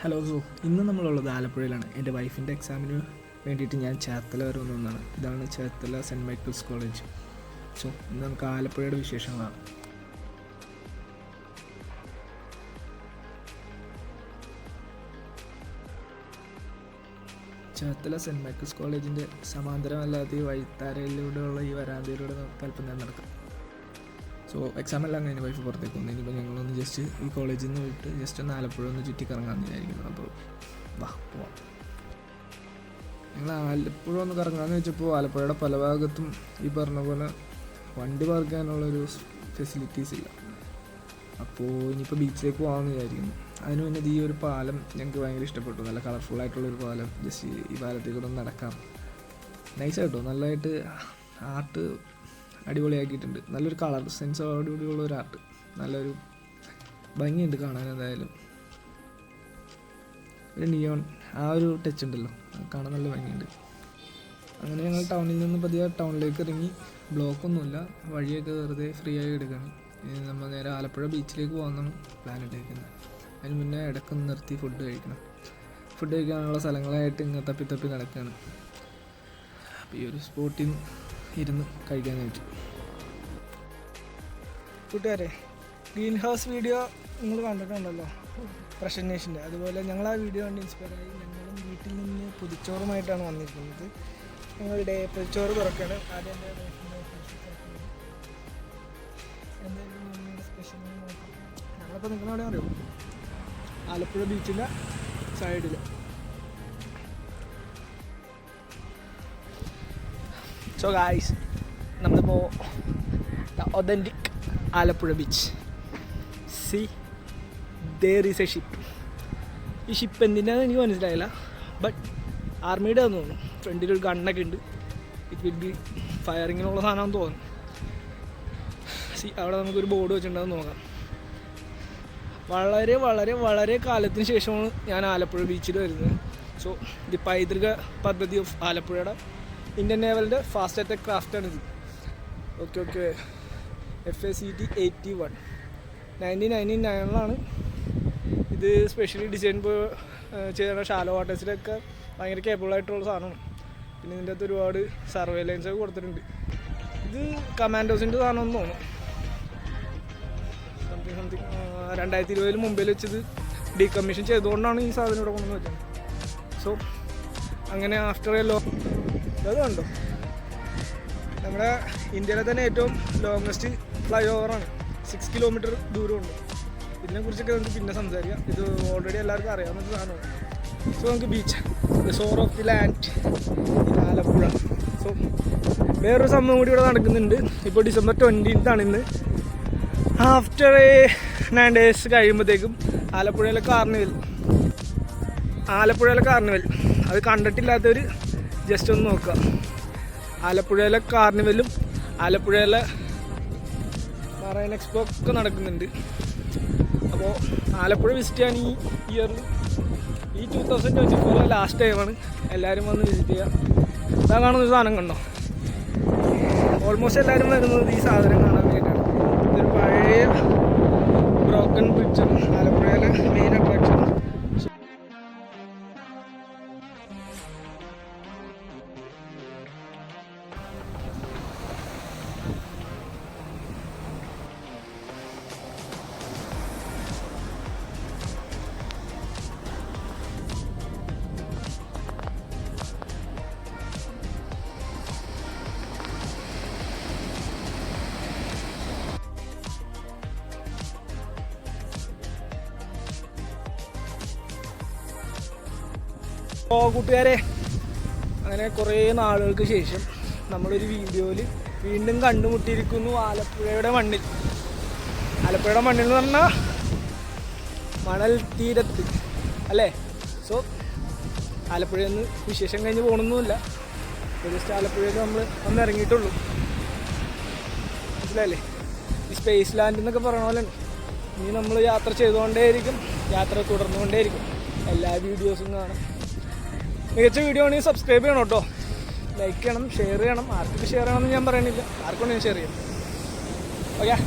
Hello. ഇന്ന് നമ്മളുള്ളത് ആലപ്പുഴയിലാണ്. എൻ്റെ വൈഫിൻ്റെ എക്സാമിന് വേണ്ടിയിട്ട് ഞാൻ ചേർത്തല വരെ വന്നതാണ്. ഇതാണ് Cherthala saint Michael's college. So ഇന്ന് നമുക്ക് ആലപ്പുഴയുടെ വിശേഷങ്ങളാണ്. ചേർത്തല സെൻറ്റ് മൈക്കിൾസ് കോളേജിൻ്റെ സമാന്തരമല്ലാതെ ഈ വഴിത്താരയിലൂടെയുള്ള ഈ വരാന്തയിലൂടെ നമുക്ക് അല്പം നേരം നടക്കാം. സോ എക്സാം എല്ലാം കഴിഞ്ഞ് വൈഫ് പുറത്തേക്ക് വന്നു. ഇനിയിപ്പോൾ ഞങ്ങളൊന്ന് ജസ്റ്റ് ഈ കോളേജിൽ നിന്ന് വിട്ട് ജസ്റ്റ് ഒന്ന് ആലപ്പുഴ ഒന്ന് ചുറ്റിക്കറങ്ങാമെന്ന് വിചാരിക്കുന്നു. അപ്പോൾ വാ പോവാം. ഞങ്ങൾ ആലപ്പുഴ ഒന്ന് കറങ്ങാമെന്ന് വെച്ചപ്പോൾ ആലപ്പുഴയുടെ പല ഭാഗത്തും ഈ പറഞ്ഞ പോലെ വണ്ടി പാർക്ക് ചെയ്യാനുള്ളൊരു ഫെസിലിറ്റീസ് ഇല്ല. അപ്പോൾ ഇനിയിപ്പോൾ ബീച്ചിലേക്ക് പോകാമെന്ന് വിചാരിക്കുന്നു. അതിന് മുന്നേ ഈ ഒരു പാലം ഞങ്ങൾക്ക് ഭയങ്കര ഇഷ്ടപ്പെട്ടു. നല്ല കളർഫുള്ളായിട്ടുള്ളൊരു പാലം. ജസ്റ്റ് ഈ പാലത്തേക്ക് ഒന്ന് നടക്കാം. നൈസായിട്ടോ, നല്ലതായിട്ട് ആർട്ട് അടിപൊളിയാക്കിയിട്ടുണ്ട്. നല്ലൊരു കളർ സെൻസ് അടിപൊളിയുള്ള ഒരു ആർട്ട്, നല്ലൊരു ഭംഗിയുണ്ട് കാണാൻ. എന്തായാലും ഒരു നിയോൺ ആ ഒരു ടച്ച് ഉണ്ടല്ലോ, കാണാൻ നല്ല ഭംഗിയുണ്ട്. അങ്ങനെ ഞങ്ങൾ ടൗണിൽ നിന്ന് പതിയെ ടൗണിലേക്ക് ഇറങ്ങി. ബ്ലോക്കൊന്നുമില്ല, വഴിയൊക്കെ വെറുതെ ഫ്രീ ആയി എടുക്കുകയാണ്. നമ്മൾ നേരെ ആലപ്പുഴ ബീച്ചിലേക്ക് പോകാമെന്നാണ് പ്ലാൻ ഇട്ടേക്കുന്നത്. അതിന് മുന്നേ ഇടയ്ക്കൊന്ന് നിർത്തി ഫുഡ് കഴിക്കണം. ഫുഡ് കഴിക്കാനുള്ള സ്ഥലങ്ങളായിട്ട് ഇങ്ങനെ തപ്പി നടക്കുകയാണ്. അപ്പോൾ ഈ ഒരു സ്പോട്ടിൽ ഇരുന്ന് കഴിക്കാനായിട്ട്. കൂട്ടുകാരെ, ഗ്രീൻ ഹൗസ് വീഡിയോ നിങ്ങൾ കണ്ടിട്ടുണ്ടല്ലോ, പ്രസൻറ്റേഷൻ്റെ. അതുപോലെ ഞങ്ങൾ ആ വീഡിയോ കണ്ട് ഇൻസ്പയറായി ഞങ്ങളും വീട്ടിൽ നിന്ന് പൊതിച്ചോറുമായിട്ടാണ് വന്നിരിക്കുന്നത്. ഞങ്ങളുടെ പൊതിച്ചോറ് തുറക്കുകയാണ്. ആദ്യം എന്തായാലും സ്പെഷ്യൽ ഞങ്ങളിപ്പോൾ നിൽക്കുന്ന അവിടെ അറിയോ, ആലപ്പുഴ ബീച്ചിൻ്റെ സൈഡിൽ. സോ ഗായ്സ്, നമ്മളിപ്പോൾ authentic Alappuzha beach. C there is A ship. ഈ ഷിപ്പ് എന്തിനാന്ന് എനിക്ക് മനസ്സിലായില്ല, ബട്ട് ആർമിയുടെ ആണെന്ന് തോന്നുന്നു. ഫ്രണ്ടിലൊരു ഗണ്ണൊക്കെ ഉണ്ട്. ഇറ്റ് വിൽ ബി ഫയറിങ്ങിനുള്ള സാധനമാണെന്ന് തോന്നുന്നു. സി അവിടെ നമുക്കൊരു ബോർഡ് വെച്ചിട്ടുണ്ടെന്ന് നോക്കാം. വളരെ വളരെ വളരെ കാലത്തിന് ശേഷമാണ് ഞാൻ ആലപ്പുഴ ബീച്ചിൽ വരുന്നത്. സോ ദി പൈതൃക പദ്ധതി ഓഫ് ആലപ്പുഴയുടെ ഇന്ത്യൻ നേവലിൻ്റെ ഫാസ്റ്റത്തെ ക്രാഫ്റ്റാണിത്. ഓക്കെ FACT 81 1999 ഇത് സ്പെഷ്യലി ഡിസൈൻ ചെയ്യുന്ന ഷാലോ വാട്ടേഴ്സിലൊക്കെ ഭയങ്കര കേപ്പബിളായിട്ടുള്ള സാധനമാണ്. പിന്നെ ഇതിൻ്റെ അകത്ത് ഒരുപാട് സർവൈലൻസൊക്കെ കൊടുത്തിട്ടുണ്ട്. ഇത് കമാൻഡോസിൻ്റെ സാധനമെന്ന് തോന്നുന്നു. സംതിങ് 2020 മുംബൈയിൽ വെച്ചത് ഡീകമ്മീഷൻ ചെയ്തുകൊണ്ടാണ് ഈ സാധനം ഇവിടെ കൊണ്ടുവന്ന് വെച്ചത്. സോ അങ്ങനെ ആഫ്റ്റർ എ അത് കണ്ടോ, നമ്മുടെ ഇന്ത്യയിലെ തന്നെ ഏറ്റവും ലോങ്ങസ്റ്റ് ഫ്ലൈ ഓവറാണ്. 6 കിലോമീറ്റർ ദൂരമുണ്ട്. ഇതിനെക്കുറിച്ചൊക്കെ നമുക്ക് പിന്നെ സംസാരിക്കാം. ഇത് ഓൾറെഡി എല്ലാവർക്കും അറിയാവുന്ന സാധനമാണ്. സോ നമുക്ക് beach, the shore of the land in Alappuzha. So വേറൊരു സംഭവം കൂടി ഇവിടെ നടക്കുന്നുണ്ട്. ഇപ്പോൾ December 20th ഇന്ന്. ആഫ്റ്റർ 9 days കഴിയുമ്പോഴത്തേക്കും ആലപ്പുഴയിലെ കാർണിവൽ അത് കണ്ടിട്ടില്ലാത്തവർ ജസ്റ്റ് ഒന്ന് നോക്കുക. ആലപ്പുഴയിലെ കാർണിവലും ആലപ്പുഴയിലെ മറൈൻ എക്സ്പോ ഒക്കെ നടക്കുന്നുണ്ട്. അപ്പോൾ ആലപ്പുഴ വിസിറ്റ് ചെയ്യാൻ ഈ ഇയറിൽ ഈ 2024 ലാസ്റ്റ് ടൈമാണ്. എല്ലാവരും വന്ന് വിസിറ്റ് ചെയ്യുക. അതാ കാണുന്നൊരു സാധനം കണ്ടോ, ഓൾമോസ്റ്റ് എല്ലാവരും വരുന്നത് ഈ സാധനം കാണാൻ വേണ്ടിയിട്ടാണ്. ഇതൊരു പഴയ ബ്രോക്കൺ ബ്രിഡ്ജാണ് ആലപ്പുഴയിലെ മെയിൻ അട്രാക്ഷൻ. അപ്പോൾ കൂട്ടുകാരെ, അങ്ങനെ കുറേ നാളുകൾക്ക് ശേഷം നമ്മളൊരു വീഡിയോയിൽ വീണ്ടും കണ്ടുമുട്ടിയിരിക്കുന്നു ആലപ്പുഴയുടെ മണ്ണിൽ. ആലപ്പുഴയുടെ മണ്ണിൽ എന്ന് പറഞ്ഞാൽ മണൽ തീരത്ത് അല്ലേ. സോ ആലപ്പുഴയിൽ നിന്ന് വിശേഷം കഴിഞ്ഞ് പോകണമെന്നില്ല, ജസ്റ്റ് ആലപ്പുഴയിൽ നമ്മൾ ഒന്ന് ഇറങ്ങിയിട്ടുള്ളൂ. മനസ്സിലായില്ലേ, ഈ സ്പേസ് ലാൻഡ് എന്നൊക്കെ പറയണ പോലെ ഇനി നമ്മൾ യാത്ര ചെയ്തുകൊണ്ടേയിരിക്കും, യാത്ര തുടർന്നുകൊണ്ടേയിരിക്കും. എല്ലാ വീഡിയോസും കാണാം. മികച്ച വീഡിയോ ആണെങ്കിൽ സബ്സ്ക്രൈബ് ചെയ്യണം കേട്ടോ, ലൈക്ക് ചെയ്യണം, ഷെയർ ചെയ്യണം. ആർക്കൊക്കെ ഷെയർ ചെയ്യണമെന്ന് ഞാൻ പറയണില്ല, ആർക്കും ഞാൻ ഷെയർ ചെയ്യും. ഓക്കെ.